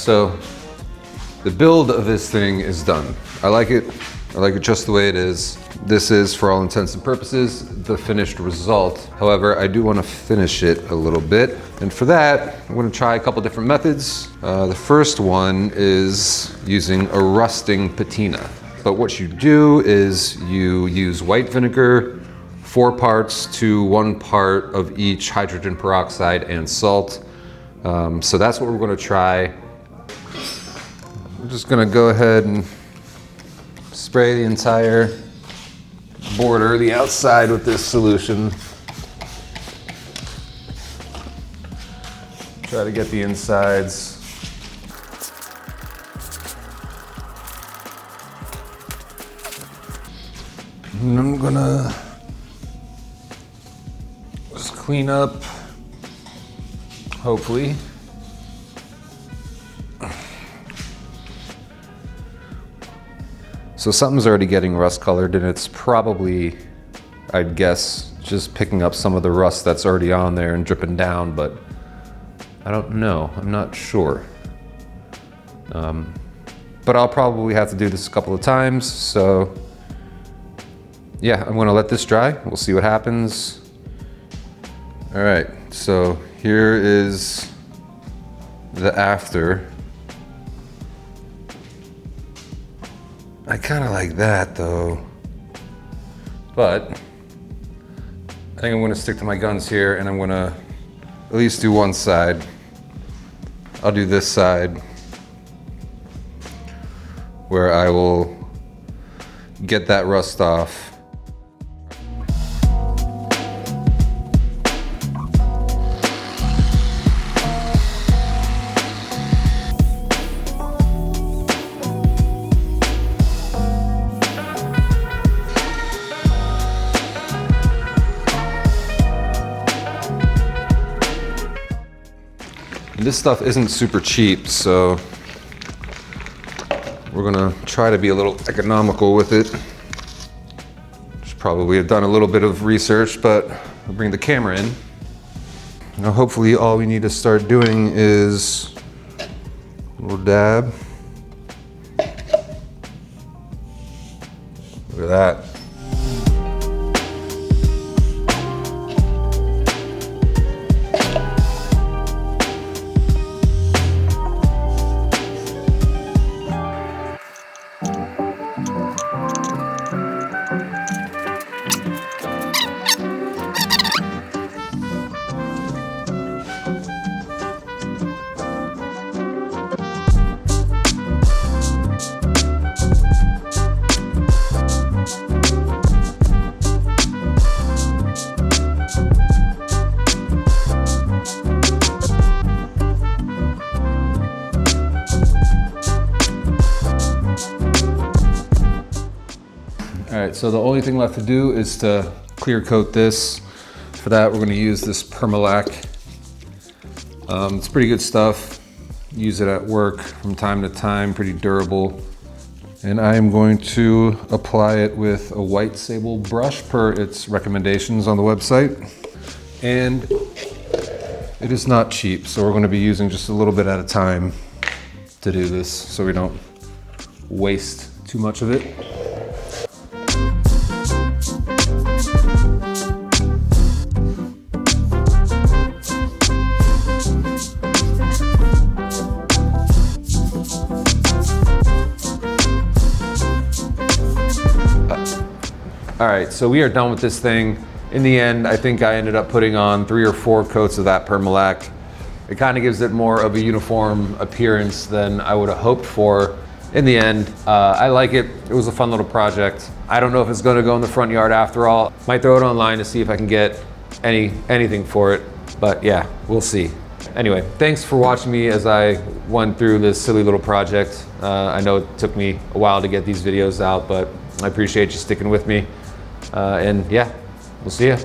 so the build of this thing is done. I like it just the way it is. This is, for all intents and purposes, the finished result. However, I do want to finish it a little bit. And for that, I'm going to try a couple different methods. The first one is using a rusting patina. But what you do is you use white vinegar, 4 parts to 1 part of each hydrogen peroxide and salt. So that's what we're going to try. I'm just going to go ahead and spray the entire border, the outside, with this solution. Try to get the insides. And I'm gonna just clean up, hopefully. So something's already getting rust colored, and it's probably, I'd guess, just picking up some of the rust that's already on there and dripping down, but I don't know, I'm not sure. But I'll probably have to do this a couple of times, so yeah, I'm gonna let this dry. We'll see what happens. All right, so here is the after. I kind of like that though, but I think I'm gonna stick to my guns here, and I'm gonna at least do one side. I'll do this side where I will get that rust off. This stuff isn't super cheap, so we're gonna try to be a little economical with it. Should probably have done a little bit of research, but I'll bring the camera in. Now hopefully all we need to start doing is a little dab. Look at that. All right, so the only thing left to do is to clear coat this. For that, we're gonna use this Permalac. It's pretty good stuff. Use it at work from time to time, pretty durable. And I am going to apply it with a white sable brush per its recommendations on the website. And it is not cheap, so we're gonna be using just a little bit at a time to do this so we don't waste too much of it. All right, so we are done with this thing. In the end, I think I ended up putting on 3 or 4 coats of that Permalac. It kind of gives it more of a uniform appearance than I would have hoped for. In the end, I like it. It was a fun little project. I don't know if it's gonna go in the front yard after all. Might throw it online to see if I can get anything for it, but yeah, we'll see. Anyway, thanks for watching me as I went through this silly little project. I know it took me a while to get these videos out, but I appreciate you sticking with me. And yeah, we'll see ya.